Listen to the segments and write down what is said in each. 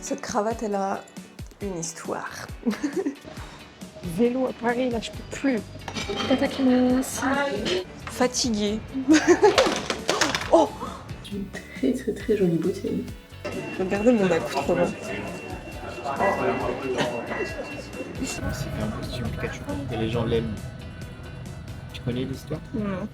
Cette cravate, elle a une histoire. Vélo à Paris, là, je peux plus. Tatakimasu. Fatiguée. Oh! Une très jolie bouteille. Regardez mon accoutrement. C'est un costume Pikachu et les gens l'aiment. Tu connais l'histoire? Non.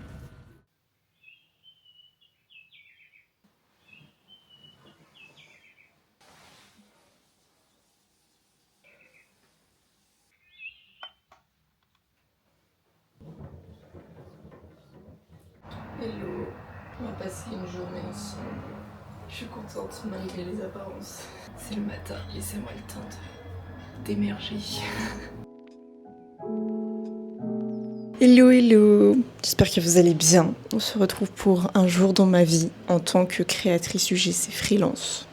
Hello, on va passer une journée ensemble. Je suis contente malgré les apparences. C'est le matin, laissez-moi le temps d'émerger. Hello, hello. J'espère que vous allez bien. On se retrouve pour un jour dans ma vie en tant que créatrice UGC freelance.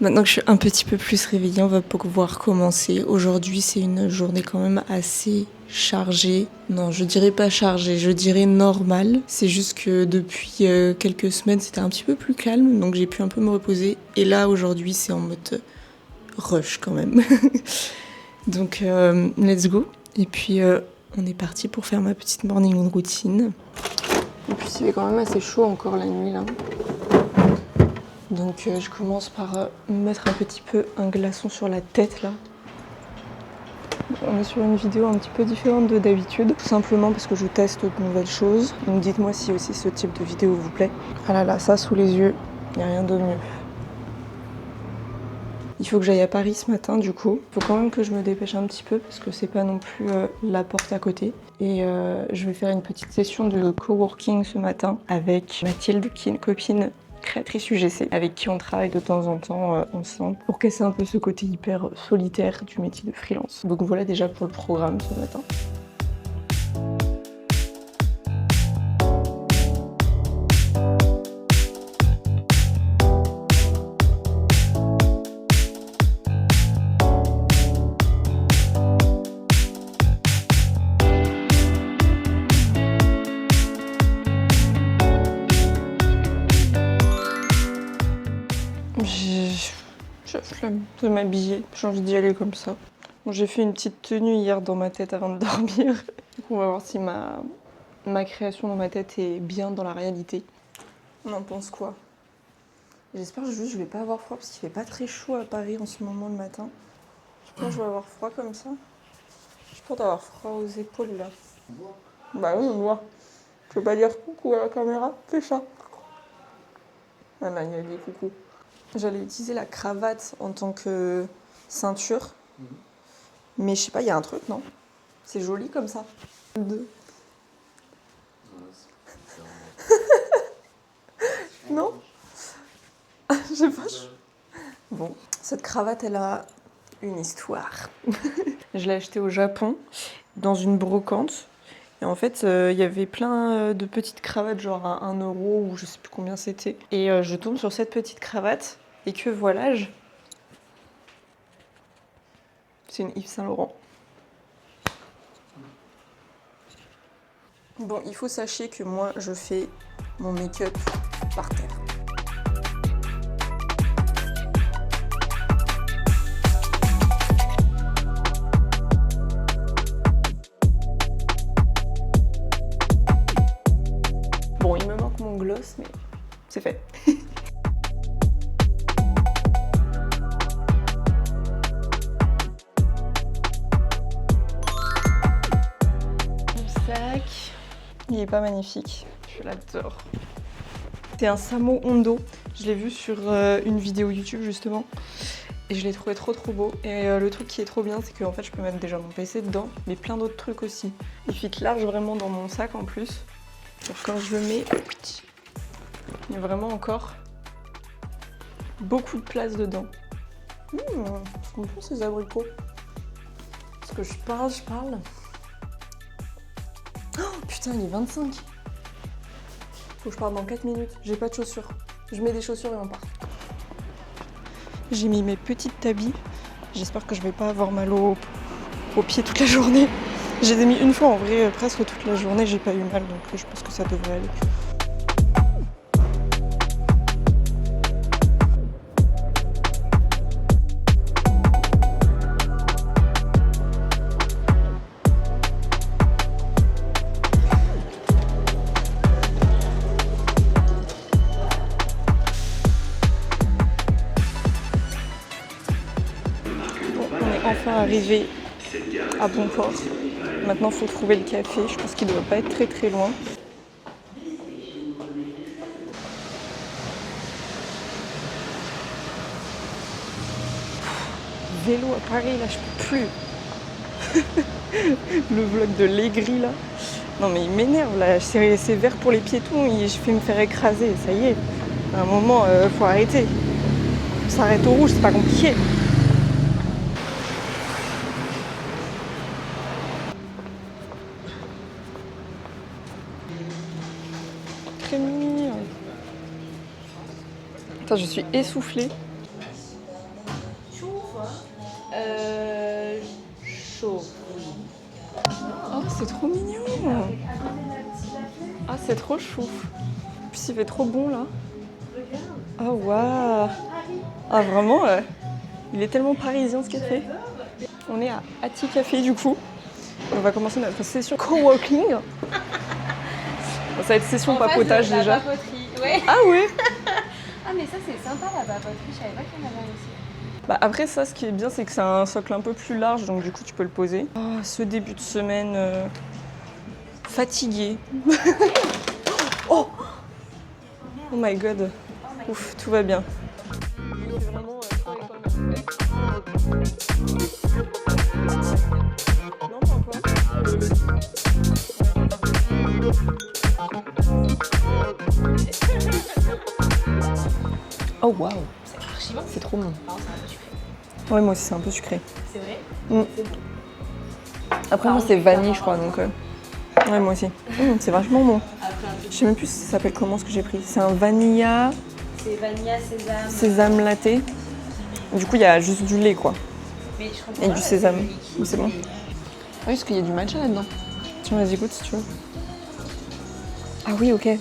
Maintenant que je suis un petit peu plus réveillée, on va pouvoir commencer. Aujourd'hui, c'est une journée quand même assez chargée. Non, je dirais pas chargée, je dirais normale. C'est juste que depuis quelques semaines, c'était un petit peu plus calme, donc j'ai pu un peu me reposer. Et là, aujourd'hui, c'est en mode rush quand même. Donc, let's go. Et puis, on est parti pour faire ma petite morning routine. Et puis, il fait quand même assez chaud encore la nuit, là. Donc je commence par mettre un petit peu un glaçon sur la tête là. On est sur une vidéo un petit peu différente de d'habitude, tout simplement parce que je teste de nouvelles choses. Donc dites-moi si aussi ce type de vidéo vous plaît. Ah là là, ça sous les yeux, il n'y a rien de mieux. Il faut que j'aille à Paris ce matin du coup. Il faut quand même que je me dépêche un petit peu parce que c'est pas non plus la porte à côté. Et je vais faire une petite session de coworking ce matin avec Mathilde qui est une copine créatrice UGC avec qui on travaille de temps en temps ensemble pour casser un peu ce côté hyper solitaire du métier de freelance. Donc voilà déjà pour le programme ce matin. J'ai flemme de m'habiller, j'ai envie d'y aller comme ça. Bon, j'ai fait une petite tenue hier dans ma tête avant de dormir. On va voir si ma création dans ma tête est bien dans la réalité. On en pense quoi? J'espère juste que je vais pas avoir froid parce qu'il fait pas très chaud à Paris en ce moment le matin. Je pense que je vais avoir froid comme ça. Je pense avoir froid aux épaules là. Bah oui, on voit. Je peux pas dire coucou à la caméra, fais ça. Ah là, il y a des coucous. J'allais utiliser la cravate en tant que ceinture. Mais je sais pas, il y a un truc, non? C'est joli comme ça. Non? Je sais pas. Bon, cette cravate, elle a une histoire. Je l'ai achetée au Japon, dans une brocante. Et en fait, il y avait plein de petites cravates, genre à 1 euro ou je sais plus combien c'était. Et je tombe sur cette petite cravate, et que voilà-je. C'est une Yves Saint Laurent. Bon, il faut sachez que moi, je fais mon make-up par terre. Bon, il me manque mon gloss, mais c'est fait. Il est pas magnifique, je l'adore. C'est un Samo Hondo, je l'ai vu sur une vidéo YouTube justement et je l'ai trouvé trop beau. Et le truc qui est trop bien, c'est qu'en fait je peux mettre déjà mon PC dedans, mais plein d'autres trucs aussi. Il fit large vraiment dans mon sac en plus. Donc quand je le mets, il y a vraiment encore beaucoup de place dedans. C'est bon ces abricots. Parce que je parle. Oh putain, il est 25. Faut que je parte dans 4 minutes. J'ai pas de chaussures. Je mets des chaussures et on part. J'ai mis mes petites habits. J'espère que je vais pas avoir mal aux pieds toute la journée. J'ai mis une fois en vrai, presque toute la journée, j'ai pas eu mal, donc je pense que ça devrait aller. enfin arrivé à bon port. Maintenant, il faut trouver le café. Je pense qu'il ne doit pas être très très loin. Vélo à Paris, là, je peux plus. Le vlog de l'Aigri, là. Non, mais il m'énerve, là. C'est vert pour les piétons. Je vais me faire écraser. Ça y est. À un moment, faut arrêter. On s'arrête au rouge, c'est pas compliqué. Très mignon. Attends, je suis essoufflée. Chaud. Oh, c'est trop mignon. Ah, c'est trop chou. En plus, il fait trop bon, là. Oh, waouh. Ah, vraiment, il est tellement parisien, ce café. On est à Ati Café, du coup. On va commencer notre session coworking. Ça va être session papotage, déjà. Ouais. Ah, ouais. Ah, mais ça, c'est sympa, la papoterie. Je savais pas qu'il y en avait aussi. Bah après ça, ce qui est bien, c'est que c'est un socle un peu plus large, donc du coup tu peux le poser. Oh, ce début de semaine fatigué. Oh my god. Ouf, tout va bien. Oh waouh, C'est archi bon. c'est trop bon. Par contre, c'est un peu sucré. Ouais, moi aussi c'est un peu sucré. C'est vrai. Mm. Après moi c'est vanille je crois, donc ouais, moi aussi. C'est vachement bon. Je sais même plus si ça s'appelle comment ce que j'ai pris. C'est un vanilla C'est vanilla, sésame. sésame latte. Du coup il y a juste du lait quoi. Mais je comprends Et pas, du c'est sésame. liquide, Mais c'est bon. mais- Ah oui, parce qu'il y a du matcha là-dedans. Tiens, vas-y, goûte si tu veux. Ah oui, ok. C'est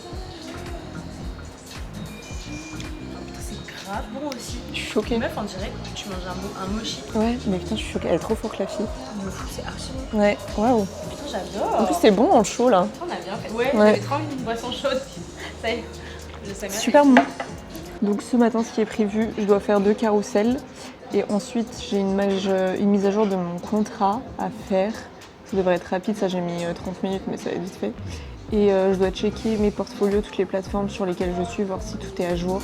grave bon aussi. Je suis choquée. Meuf, on dirait que tu manges un mochi. Ouais, mais putain, je suis choquée. Elle est trop forte la fille. Je me fous, c'est archi bon. Ouais, waouh. Putain, j'adore. En plus, c'est bon dans le chaud là. On a bien fait. Ouais, Ouais. j'avais trop envie d'une boisson chaude. Ça y est, je sais même. Super bon. Donc ce matin, ce qui est prévu, je dois faire 2 carousels. Et ensuite, j'ai une mise à jour de mon contrat à faire. Ça devrait être rapide, ça j'ai mis 30 minutes, mais ça va être vite fait. Et je dois checker mes portfolios, toutes les plateformes sur lesquelles je suis, voir si tout est à jour.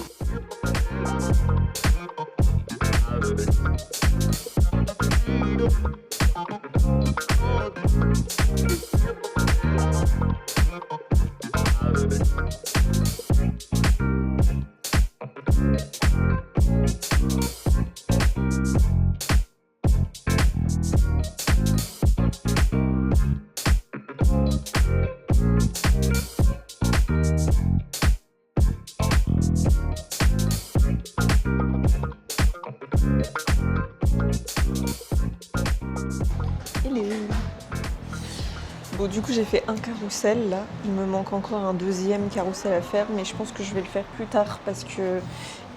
Bon, du coup, j'ai fait un carrousel là. Il me manque encore un deuxième carrousel à faire, mais je pense que je vais le faire plus tard parce que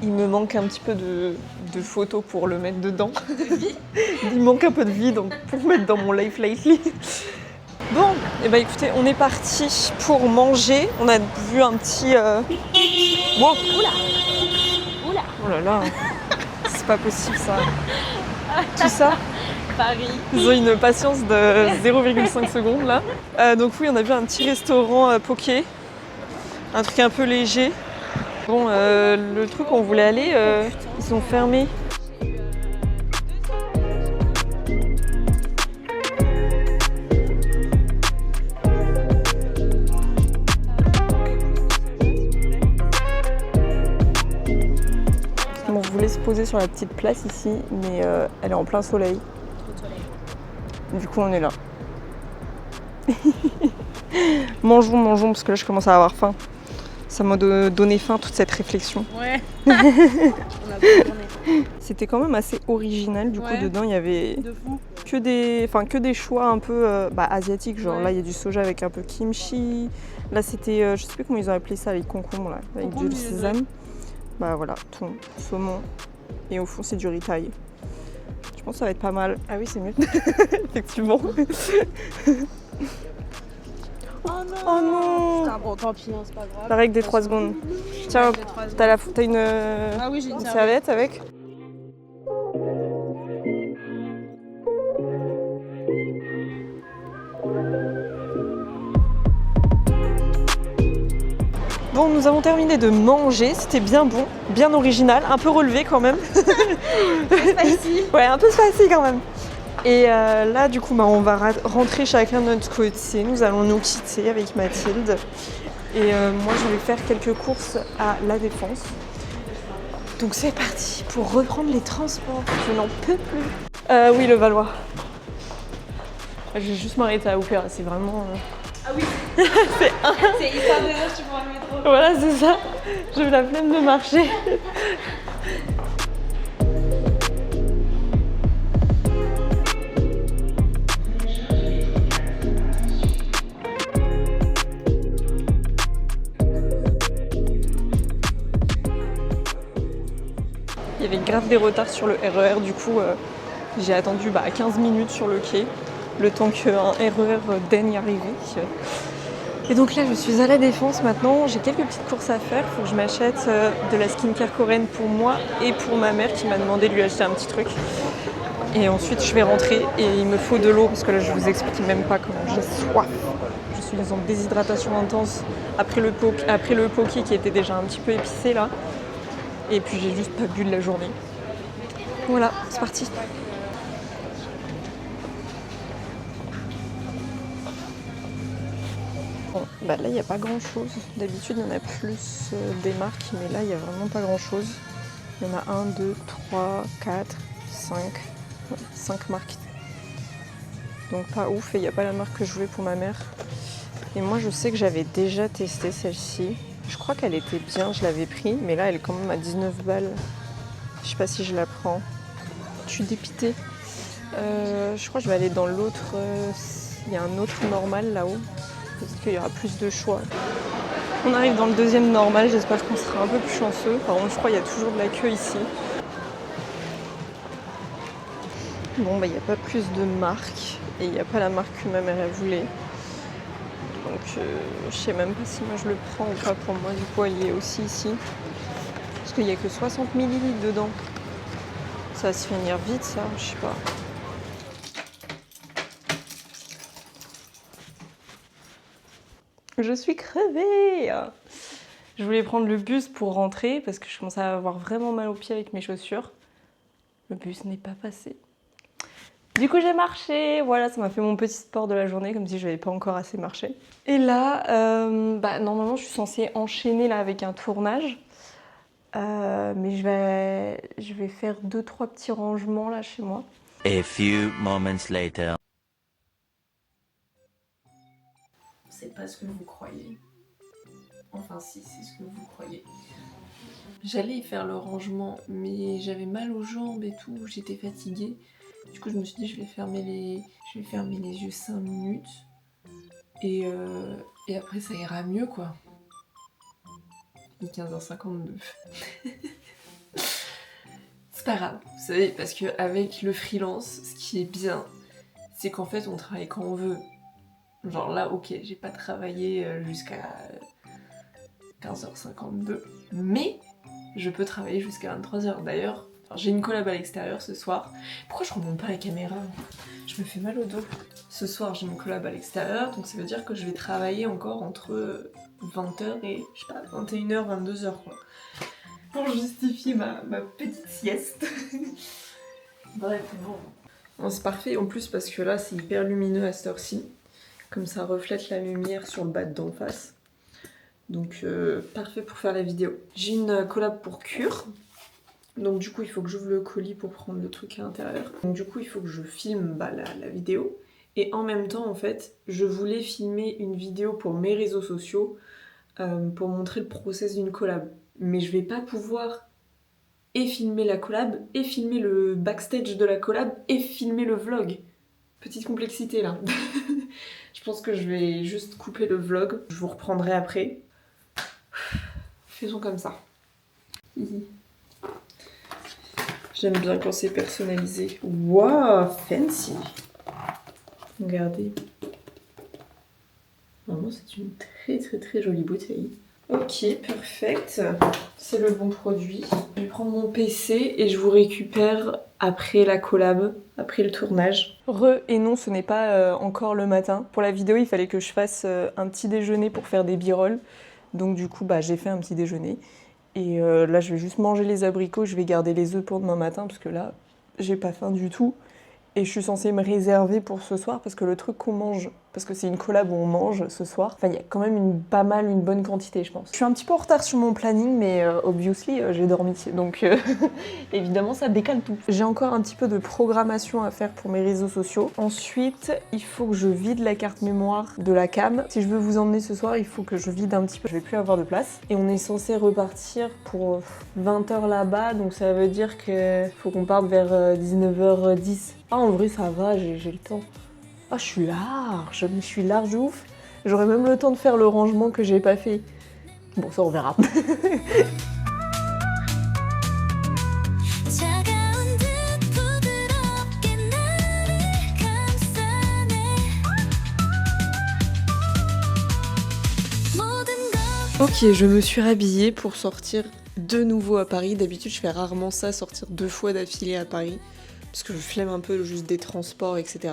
il me manque un petit peu de photos pour le mettre dedans. Il manque un peu de vie donc pour mettre dans mon life lately. Bon, et bah écoutez, on est parti pour manger. On a vu un petit. Wow. Oula. Oh là là, c'est pas possible ça. Tout ça. Paris. Ils ont une patience de 0,5 secondes là. Donc oui, on a vu un petit restaurant poké, un truc un peu léger. Bon, le truc où on voulait aller, ils sont fermés. On voulait se poser sur la petite place ici, mais elle est en plein soleil. Du coup, on est là. Mangeons, parce que là, je commence à avoir faim. Ça m'a donné faim, toute cette réflexion. Ouais. On a beaucoup tourné. C'était quand même assez original. Du coup, dedans, il y avait De fou. que des choix un peu asiatiques. Genre là, il y a du soja avec un peu kimchi. Là, c'était, je sais plus comment ils ont appelé ça, les concombres, là, avec du sésame. Bah voilà, thon, saumon. Et au fond, c'est du riz thaï. Je pense que ça va être pas mal. Ah oui, c'est mieux. Effectivement. Oh non. Oh non. Putain, bon, tant pis, hein, c'est pas grave. La règle des 3 secondes. Tiens, t'as une Ah oui, j'ai une serviette avec ? Bon, nous avons terminé de manger, c'était bien bon, bien original, un peu relevé quand même. Spicy. Ouais, un peu spicy quand même. Et là, du coup, on va rentrer chacun de notre côté. Nous allons nous quitter avec Mathilde. Et moi, je vais faire quelques courses à La Défense. Donc c'est parti pour reprendre les transports. Je n'en peux plus. Oui, le Valois. Je vais juste m'arrêter à Opéra, c'est vraiment... Ah oui. C'est hyper dégueulasse, tu prends le métro. Voilà, c'est ça. J'ai eu la flemme de marcher. Il y avait grave des retards sur le RER, du coup j'ai attendu 15 minutes sur le quai, le temps qu'un RER daigne arriver. Et donc là je suis à La Défense maintenant, j'ai quelques petites courses à faire, il faut que je m'achète de la skincare coréenne pour moi et pour ma mère qui m'a demandé de lui acheter un petit truc. Et ensuite je vais rentrer et il me faut de l'eau parce que là je vous explique même pas comment j'ai soif. Je suis en déshydratation intense après le poké qui était déjà un petit peu épicé là. Et puis j'ai juste pas bu de la journée. Voilà, c'est parti. Bon, là il n'y a pas grand chose. D'habitude il y en a plus des marques, mais là il n'y a vraiment pas grand chose. Il y en a 1, 2, 3, 4, 5 marques. Donc pas ouf, et il n'y a pas la marque que je voulais pour ma mère. Et moi je sais que j'avais déjà testé celle-ci. Je crois qu'elle était bien, je l'avais pris, mais là elle est quand même à 19 balles. Je sais pas si je la prends. Je suis dépitée. Je crois que je vais aller dans l'autre. Il y a un autre normal là-haut. Parce qu'il y aura plus de choix. On arrive dans le deuxième normal, j'espère qu'on sera un peu plus chanceux. Par contre, je crois qu'il y a toujours de la queue ici. Bon, il n'y a pas plus de marques. Et il n'y a pas la marque que ma mère elle voulait. Donc je sais même pas si moi je le prends ou pas pour moi. Du coup, elle y est aussi ici. Parce qu'il n'y a que 60 ml dedans. Ça va se finir vite, ça, je sais pas. Je suis crevée. Je voulais prendre le bus pour rentrer parce que je commençais à avoir vraiment mal aux pieds avec mes chaussures. Le bus n'est pas passé. Du coup, j'ai marché. Voilà, ça m'a fait mon petit sport de la journée, comme si je n'avais pas encore assez marché. Et là, normalement, je suis censée enchaîner là avec un tournage. Mais je vais faire 2-3 petits rangements là chez moi. A few moments later. C'est pas ce que vous croyez. Enfin si, c'est ce que vous croyez. J'allais y faire le rangement, mais j'avais mal aux jambes et tout, j'étais fatiguée. Du coup je me suis dit je vais fermer les yeux 5 minutes. Et après ça ira mieux quoi. Il est 15h52. C'est pas grave, vous savez, parce qu'avec le freelance, ce qui est bien, c'est qu'en fait on travaille quand on veut. Genre là, ok, j'ai pas travaillé jusqu'à 15h52, mais je peux travailler jusqu'à 23h. D'ailleurs, j'ai une collab à l'extérieur ce soir. Pourquoi je remonte pas la caméra? Je me fais mal au dos. Ce soir, j'ai une collab à l'extérieur, donc ça veut dire que je vais travailler encore entre 20h et, je sais pas, 21h, 22h quoi. Pour justifier ma petite sieste. Bref, bon. C'est parfait en plus parce que là, c'est hyper lumineux à cette heure-ci. Comme ça reflète la lumière sur le bas d'en face. Donc parfait pour faire la vidéo. J'ai une collab pour Cure. Donc du coup il faut que j'ouvre le colis pour prendre le truc à l'intérieur. Donc du coup il faut que je filme la vidéo. Et en même temps en fait je voulais filmer une vidéo pour mes réseaux sociaux pour montrer le process d'une collab. Mais je vais pas pouvoir et filmer la collab, et filmer le backstage de la collab, et filmer le vlog. Petite complexité là. Je pense que je vais juste couper le vlog. Je vous reprendrai après. Faisons comme ça. J'aime bien quand c'est personnalisé. Waouh, fancy. Regardez. Vraiment, c'est une très très très jolie bouteille. Ok, perfect. C'est le bon produit. Je vais prendre mon PC et je vous récupère après la collab, après le tournage. Et non, ce n'est pas encore le matin. Pour la vidéo, il fallait que je fasse un petit déjeuner pour faire des b-rolls. Donc du coup, j'ai fait un petit déjeuner. Et là, je vais juste manger les abricots, je vais garder les œufs pour demain matin, parce que là, j'ai pas faim du tout. Et je suis censée me réserver pour ce soir, parce que le truc qu'on mange, parce que c'est une collab où on mange ce soir, enfin, il y a quand même une bonne quantité, je pense. Je suis un petit peu en retard sur mon planning, mais obviously, j'ai dormi, donc évidemment, ça décale tout. J'ai encore un petit peu de programmation à faire pour mes réseaux sociaux. Ensuite, il faut que je vide la carte mémoire de la cam. Si je veux vous emmener ce soir, il faut que je vide un petit peu. Je vais plus avoir de place. Et on est censé repartir pour 20h là-bas, donc ça veut dire qu'il faut qu'on parte vers 19h10. Ah, en vrai, ça va, j'ai le temps. Ah, je suis large de ouf. J'aurai même le temps de faire le rangement que j'ai pas fait. Bon, ça, on verra. Ok, je me suis rhabillée pour sortir de nouveau à Paris. D'habitude, je fais rarement ça, sortir 2 fois d'affilée à Paris. Parce que je flemme un peu juste des transports, etc.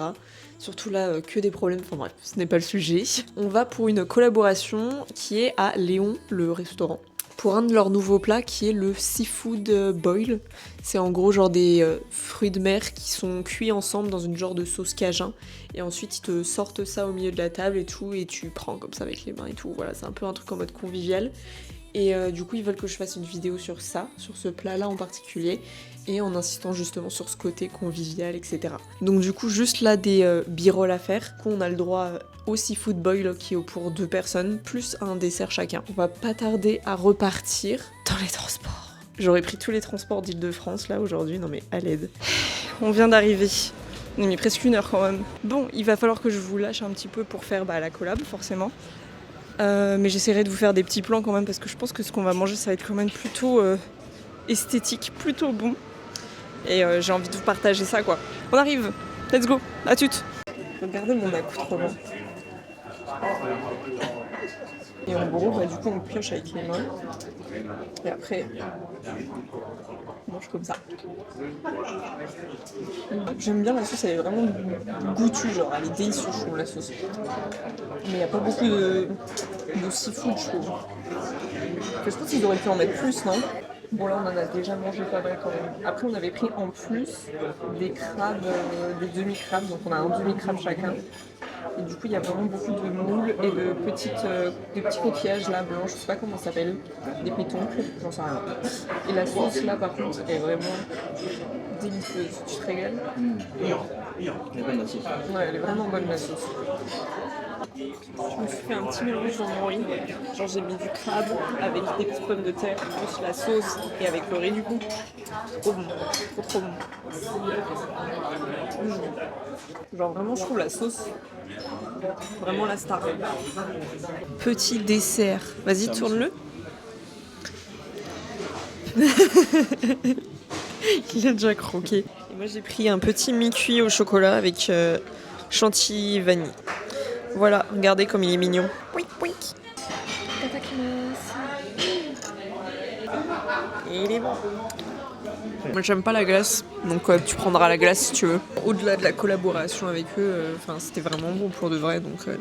Surtout là, que des problèmes, enfin bref, ce n'est pas le sujet. On va pour une collaboration qui est à Léon, le restaurant, pour un de leurs nouveaux plats qui est le seafood boil. C'est en gros genre des fruits de mer qui sont cuits ensemble dans une genre de sauce cajun. Et ensuite ils te sortent ça au milieu de la table et tout, et tu prends comme ça avec les mains et tout. Voilà, c'est un peu un truc en mode convivial. Et du coup, ils veulent que je fasse une vidéo sur ça, sur ce plat-là en particulier, et en insistant justement sur ce côté convivial, etc. Donc du coup, juste là, des b-rolls à faire, qu'on a le droit au seafood boil qui est pour 2 personnes, plus un dessert chacun. On va pas tarder à repartir dans les transports. J'aurais pris tous les transports d'Île-de-France là aujourd'hui, non mais à l'aide. On vient d'arriver. On a mis presque 1 heure quand même. Bon, il va falloir que je vous lâche un petit peu pour faire la collab, forcément. Mais j'essaierai de vous faire des petits plans quand même parce que je pense que ce qu'on va manger ça va être quand même plutôt esthétique, plutôt bon. Et j'ai envie de vous partager ça quoi. On arrive, let's go, à toutes. Regardez mon accoutrement. Et en gros, du coup on pioche avec les mains. Et après, on mange comme ça. J'aime bien la sauce, elle est vraiment goûtue, genre elle est délicieuse je trouve la sauce. Mais il n'y a pas beaucoup de seafood je trouve. Je pense qu'ils auraient pu en mettre plus, non? Bon là on en a déjà mangé pas mal quand même. Après on avait pris en plus des crabes, des demi-crabes, donc on a un demi-crabe chacun. Et du coup il y a vraiment beaucoup de moules et de petits coquillages là blancs, je sais pas comment ça s'appelle, des pétoncles, j'en sais rien. Et la sauce là par contre est vraiment délicieuse, tu te régales? Ouais, elle est vraiment bonne la sauce. Je me suis fait un petit mélange dans mon riz, genre j'ai mis du crabe avec des petites pommes de terre, plus la sauce et avec le riz du coup. Trop bon, trop bon. Genre vraiment je trouve la sauce vraiment la star. Petit dessert, vas-y tourne-le. Il a déjà croqué. Et moi j'ai pris un petit mi-cuit au chocolat avec chantilly vanille. Voilà, regardez comme il est mignon. Pouic, pouic. Il est bon. Moi j'aime pas la glace, donc tu prendras la glace si tu veux. Au-delà de la collaboration avec eux, c'était vraiment bon pour de vrai, donc ouais,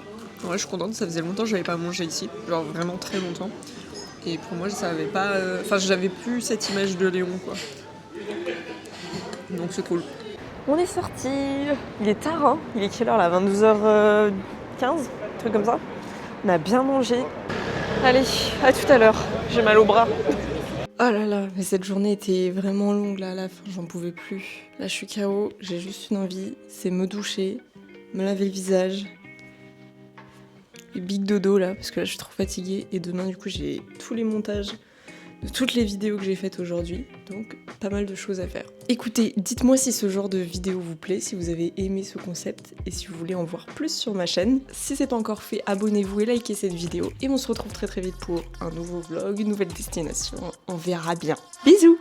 je suis contente, ça faisait longtemps que j'avais pas mangé ici, genre vraiment très longtemps. Et pour moi ça avait pas... j'avais plus cette image de Léon quoi. Donc c'est cool. On est sortis. Il est tard hein, il est quelle heure là, 22h15, un truc comme ça. On a bien mangé. Allez, à tout à l'heure, j'ai mal au bras. Oh là là, mais cette journée était vraiment longue là à la fin, j'en pouvais plus. Là je suis KO, j'ai juste une envie, c'est me doucher, me laver le visage. Et big dodo là, parce que là je suis trop fatiguée. Et demain du coup j'ai tous les montages de toutes les vidéos que j'ai faites aujourd'hui, donc pas mal de choses à faire. Écoutez, dites-moi si ce genre de vidéo vous plaît, si vous avez aimé ce concept et si vous voulez en voir plus sur ma chaîne. Si c'est pas encore fait, abonnez-vous et likez cette vidéo et on se retrouve très vite pour un nouveau vlog, une nouvelle destination, on verra bien. Bisous!